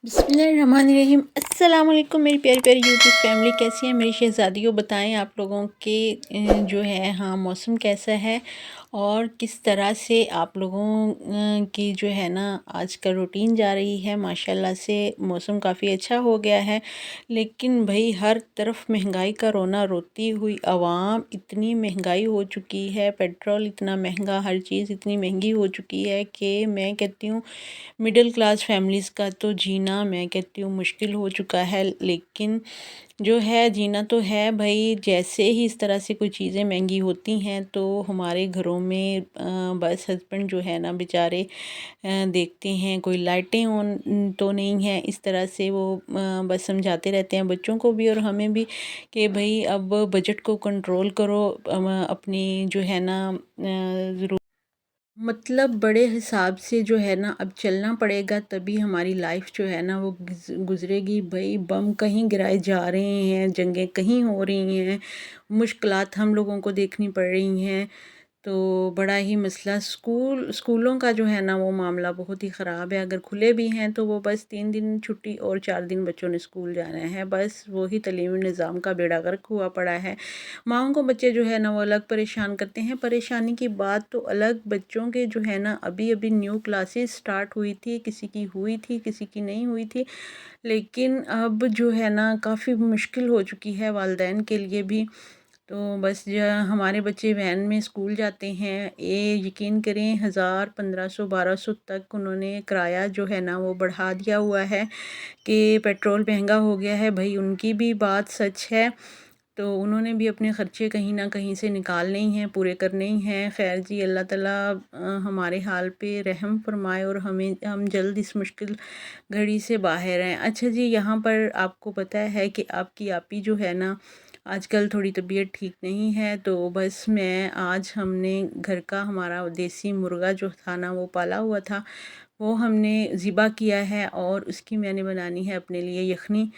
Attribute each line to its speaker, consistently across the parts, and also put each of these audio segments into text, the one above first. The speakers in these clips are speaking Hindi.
Speaker 1: बिस्मिल्लाहिर्रहमानिर्रहीम। अस्सलाम वालेकुम मेरी प्यारी प्यारी यूट्यूब फैमिली, कैसी है मेरी शहज़ादियों। बताएं आप लोगों के जो है हाँ मौसम कैसा है और किस तरह से आप लोगों की जो है ना आज का रूटीन जा रही है। माशाल्लाह से मौसम काफ़ी अच्छा हो गया है, लेकिन भाई हर तरफ महंगाई का रोना रोती हुई आवाम, इतनी महंगाई हो चुकी है, पेट्रोल इतना महंगा, हर चीज़ इतनी महंगी हो चुकी है कि मैं कहती हूँ मिडिल क्लास फैमिलीज़ का तो जीना मैं कहती हूँ मुश्किल हो चुका है। लेकिन जो है जीना तो है भाई, जैसे ही इस तरह से कोई चीज़ें महंगी होती हैं तो हमारे घरों में बस हस्बैंड जो है ना बेचारे देखते हैं कोई लाइटें ऑन तो नहीं है, इस तरह से वो बस समझाते रहते हैं बच्चों को भी और हमें भी कि भाई अब बजट को कंट्रोल करो, अपनी जो है ना मतलब बड़े हिसाब से जो है ना अब चलना पड़ेगा, तभी हमारी लाइफ जो है ना वो गुजरेगी। भाई बम कहीं गिराए जा रहे हैं, जंगें कहीं हो रही हैं, मुश्किलात हम लोगों को देखनी पड़ रही हैं। तो बड़ा ही मसला स्कूलों का जो है ना वो मामला बहुत ही ख़राब है। अगर खुले भी हैं तो वो बस 3 दिन छुट्टी और 4 दिन बच्चों ने स्कूल जाना है, बस वही तलीमी निज़ाम का बेड़ा गर्क हुआ पड़ा है। माँओं को बच्चे जो है ना वो अलग परेशान करते हैं। परेशानी की बात तो अलग, बच्चों के जो है ना अभी अभी न्यू क्लासेस स्टार्ट हुई थी, किसी की हुई थी किसी की नहीं हुई थी, लेकिन अब जो है ना काफ़ी मुश्किल हो चुकी है वालिदैन के लिए भी। तो बस हमारे बच्चे वैन में स्कूल जाते हैं, ये यकीन करें 1000, 1500, 1200 तक उन्होंने किराया जो है ना वो बढ़ा दिया हुआ है कि पेट्रोल महंगा हो गया है। भाई उनकी भी बात सच है, तो उन्होंने भी अपने ख़र्चे कहीं ना कहीं से निकालने ही हैं, पूरे करने ही हैं। खैर जी, अल्लाह ताला हमारे हाल पे रहम फरमाए और हम जल्द इस मुश्किल घड़ी से बाहर आएँ। अच्छा जी, यहाँ पर आपको पता है कि आपकी आपी जो है ना आजकल थोड़ी तबीयत ठीक नहीं है, तो बस मैं आज हमने घर का हमारा देसी मुर्गा जो था ना वो पाला हुआ था, वो हमने ज़िबा किया है और उसकी मैंने बनानी है अपने लिए यखनी।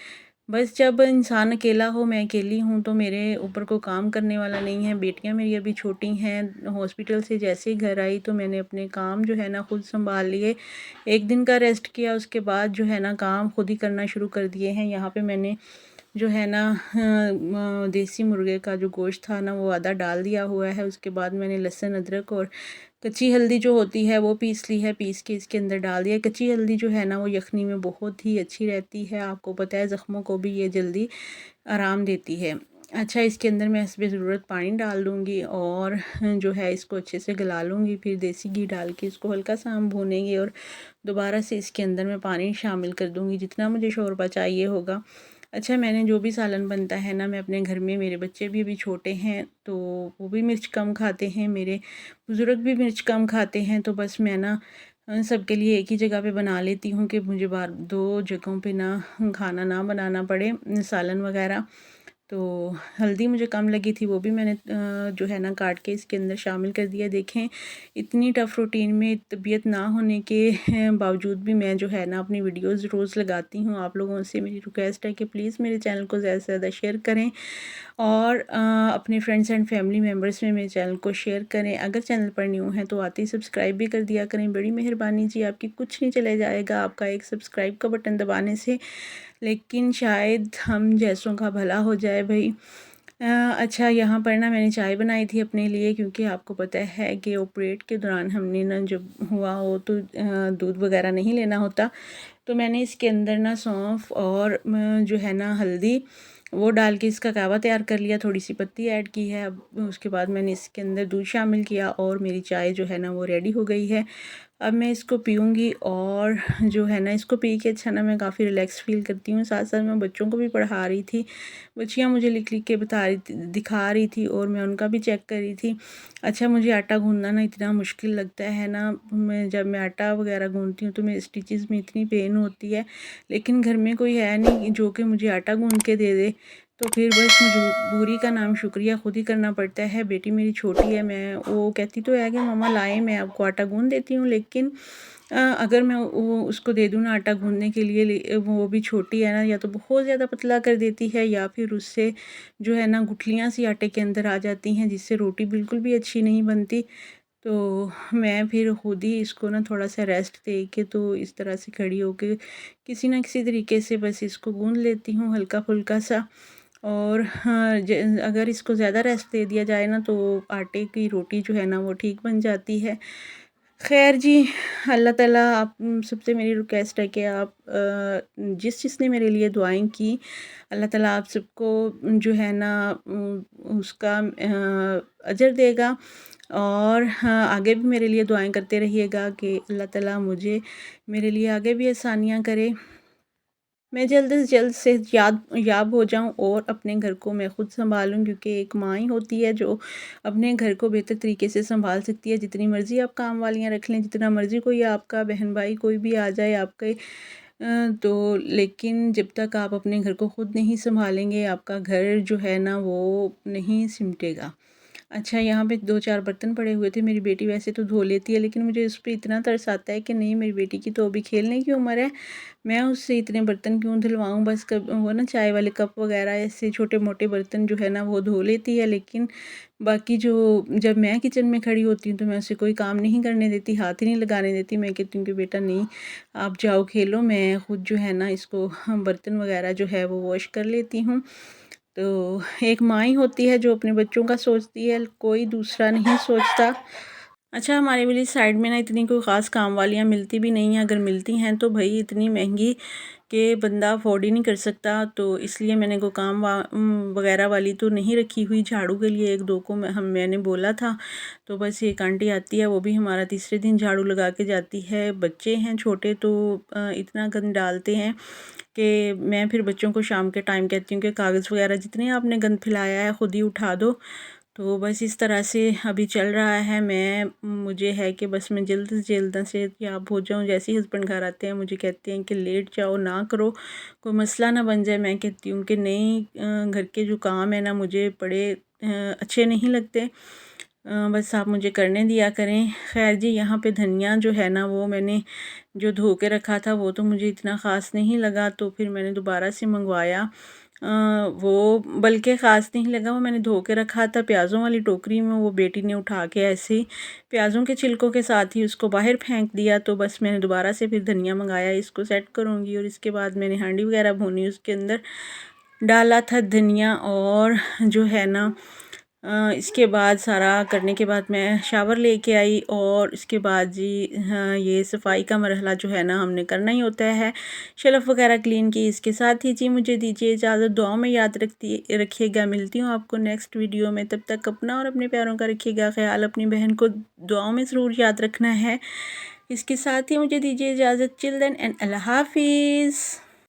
Speaker 1: बस जब इंसान अकेला हो, मैं अकेली हूँ, तो मेरे ऊपर कोई काम करने वाला नहीं है। बेटियाँ मेरी अभी छोटी हैं, हॉस्पिटल से जैसे ही घर आई तो मैंने अपने काम जो है ना खुद संभाल लिए। एक दिन का रेस्ट किया, उसके बाद जो है ना काम खुद ही करना शुरू कर दिए हैं। यहाँ पे मैंने जो है ना देसी मुर्गे का जो गोश्त था ना वो आधा डाल दिया हुआ है। उसके बाद मैंने लहसुन अदरक और कच्ची हल्दी जो होती है वो पीस ली है, पीस के इसके अंदर डाल दिया। कच्ची हल्दी जो है ना वो यखनी में बहुत ही अच्छी रहती है, आपको पता है ज़ख्मों को भी ये जल्दी आराम देती है। अच्छा, इसके अंदर मैं हस्बे ज़रूरत पानी डाल दूँगी और जो है इसको अच्छे से गला लूँगी, फिर देसी घी डाल के इसको हल्का सा हम भूनेंगे और दोबारा से इसके अंदर मैं पानी शामिल कर दूँगी जितना मुझे शोरबा चाहिए होगा। अच्छा, मैंने जो भी सालन बनता है ना मैं अपने घर में, मेरे बच्चे भी अभी छोटे हैं तो वो भी मिर्च कम खाते हैं, मेरे बुज़ुर्ग भी मिर्च कम खाते हैं, तो बस मैं ना सबके लिए एक ही जगह पे बना लेती हूँ कि मुझे बार 2 जगहों पे ना खाना ना बनाना पड़े, सालन वगैरह। तो हल्दी मुझे कम लगी थी, वो भी मैंने जो है ना काट के इसके अंदर शामिल कर दिया। देखें, इतनी टफ़ रूटीन में तबीयत ना होने के बावजूद भी मैं जो है ना अपनी वीडियोज़ रोज़ लगाती हूँ। आप लोगों से मेरी रिक्वेस्ट है कि प्लीज़ मेरे चैनल को ज़्यादा से ज़्यादा शेयर करें और अपने फ्रेंड्स एंड फैमिली मेम्बर्स में मेरे चैनल को शेयर करें। अगर चैनल पर न्यू हैं तो आते ही सब्सक्राइब भी कर दिया करें। बड़ी मेहरबानी जी आपकी, कुछ नहीं चले जाएगा आपका एक सब्सक्राइब का बटन दबाने से, लेकिन शायद हम जैसों का भला हो जाए भाई। अच्छा, यहाँ पर ना मैंने चाय बनाई थी अपने लिए, क्योंकि आपको पता है कि ऑपरेट के दौरान हमने ना जब हुआ हो तो दूध वगैरह नहीं लेना होता, तो मैंने इसके अंदर ना सौंफ और जो है ना हल्दी वो डाल के इसका कहवा तैयार कर लिया, थोड़ी सी पत्ती ऐड की है। अब उसके बाद मैंने इसके अंदर दूध शामिल किया और मेरी चाय जो है ना वो रेडी हो गई है। अब मैं इसको पीऊँगी और जो है ना इसको पी के अच्छा ना मैं काफ़ी रिलैक्स फ़ील करती हूँ। साथ साथ मैं बच्चों को भी पढ़ा रही थी, बच्चियाँ मुझे लिख लिख के बता रही थी, दिखा रही थी और मैं उनका भी चेक कर रही थी। अच्छा, मुझे आटा गूँधना ना इतना मुश्किल लगता है ना, जब मैं आटा वगैरह गूँधती हूँ तो मेरे स्टिचेस में इतनी पेन होती है, लेकिन घर में कोई है नहीं जो कि मुझे आटा गूँध के दे दे, तो फिर बस मजबूरी का नाम शुक्रिया खुद ही करना पड़ता है। बेटी मेरी छोटी है, मैं वो कहती तो है कि मम्मा लाएँ मैं आपको आटा गूँध देती हूँ, लेकिन अगर मैं वो उसको दे दूँ ना आटा गूँधने के लिए, वो भी छोटी है ना, या तो बहुत ज़्यादा पतला कर देती है या फिर उससे जो है ना गुठलियाँ सी आटे के अंदर आ जाती हैं, जिससे रोटी बिल्कुल भी अच्छी नहीं बनती। तो मैं फिर खुद ही इसको ना थोड़ा सा रेस्ट दे के तो इस तरह से खड़ी होके किसी ना किसी तरीके से बस इसको गूँध लेती हूँ हल्का फुल्का सा। और हाँ, अगर इसको ज़्यादा रेस्ट दे दिया जाए ना तो आटे की रोटी जो है ना वो ठीक बन जाती है। खैर जी, अल्लाह ताला आप सबसे मेरी रिक्वेस्ट है कि आप जिसने मेरे लिए दुआएं की, अल्लाह ताला आप सबको जो है ना उसका अजर देगा। और हाँ, आगे भी मेरे लिए दुआएं करते रहिएगा कि अल्लाह ताला मुझे मेरे लिए आगे भी आसानियाँ करे, मैं जल्द से जल्द से याब हो जाऊँ और अपने घर को मैं खुद सँभालूँ, क्योंकि एक माँ ही होती है जो अपने घर को बेहतर तरीके से सँभाल सकती है। जितनी मर्ज़ी आप काम वालियाँ रख लें, जितना मर्ज़ी कोई आपका बहन भाई कोई भी आ जाए आपके तो लेकिन जब तक आप अपने घर को खुद नहीं सँभालेंगे, आपका घर जो है ना वो नहीं सिमटेगा। अच्छा, यहाँ पे 2-4 बर्तन पड़े हुए थे, मेरी बेटी वैसे तो धो लेती है, लेकिन मुझे उस पे इतना तरस आता है कि नहीं, मेरी बेटी की तो अभी खेलने की उम्र है, मैं उससे इतने बर्तन क्यों धुलवाऊँ। बस कब वो ना चाय वाले कप वग़ैरह ऐसे छोटे-मोटे बर्तन जो है ना वो धो लेती है, लेकिन बाकी जो जब मैं किचन में खड़ी होती हूँ तो मैं उसे कोई काम नहीं करने देती, हाथ ही नहीं लगाने देती। मैं कहती हूँ कि बेटा नहीं, आप जाओ खेलो, मैं खुद जो है ना इसको बर्तन वग़ैरह जो है वो वॉश कर लेती हूँ। तो एक माँ ही होती है जो अपने बच्चों का सोचती है, कोई दूसरा नहीं सोचता। अच्छा, हमारे वाली साइड में ना इतनी कोई ख़ास काम वालियाँ मिलती भी नहीं हैं, अगर मिलती हैं तो भई इतनी महंगी कि बंदा अफ़ोर्ड ही नहीं कर सकता। तो इसलिए मैंने कोई काम वग़ैरह वाली तो नहीं रखी हुई। झाड़ू के लिए 1-2 को मैंने बोला था, तो बस एक आंटी आती है, वो भी हमारा तीसरे दिन झाड़ू लगा के जाती है। बच्चे हैं छोटे तो इतना गंद डालते हैं कि मैं फिर बच्चों को शाम के टाइम कहती हूँ कि कागज़ वग़ैरह जितने आपने गंद फैलाया है खुद ही उठा दो। तो बस इस तरह से अभी चल रहा है। मुझे है कि बस मैं जल्द से जल्द से याब हो जाऊँ। जैसे ही हस्बैंड घर आते हैं मुझे कहते हैं कि लेट जाओ, ना करो, कोई मसला ना बन जाए। मैं कहती हूँ कि नहीं, घर के जो काम है ना मुझे बड़े अच्छे नहीं लगते, बस आप मुझे करने दिया करें। खैर जी, यहाँ पे धनिया जो है ना वो मैंने जो धो के रखा था वो तो मुझे इतना ख़ास नहीं लगा, तो फिर मैंने दोबारा से मंगवाया। वो बल्कि ख़ास नहीं लगा, वो मैंने धो के रखा था प्याज़ों वाली टोकरी में, वो बेटी ने उठा के ऐसे ही प्याज़ों के छिलकों के साथ ही उसको बाहर फेंक दिया। तो बस मैंने दोबारा से फिर धनिया मंगाया, इसको सेट करूँगी। और इसके बाद मैंने हांडी वगैरह भूनी, उसके अंदर डाला था धनिया। और जो है ना इसके बाद सारा करने के बाद मैं शावर लेके आई, और इसके बाद जी हाँ, ये सफाई का मरहला जो है ना हमने करना ही होता है। शेल्फ़ वगैरह क्लीन की, इसके साथ ही जी मुझे दीजिए इजाज़त। दुआओं में याद रखिएगा। मिलती हूँ आपको नेक्स्ट वीडियो में, तब तक अपना और अपने प्यारों का रखिएगा ख्याल। अपनी बहन को दुआओं में ज़रूर याद रखना है। इसके साथ ही मुझे दीजिए इजाज़त। चिल देन एंड अल्लाह हाफ़िज़।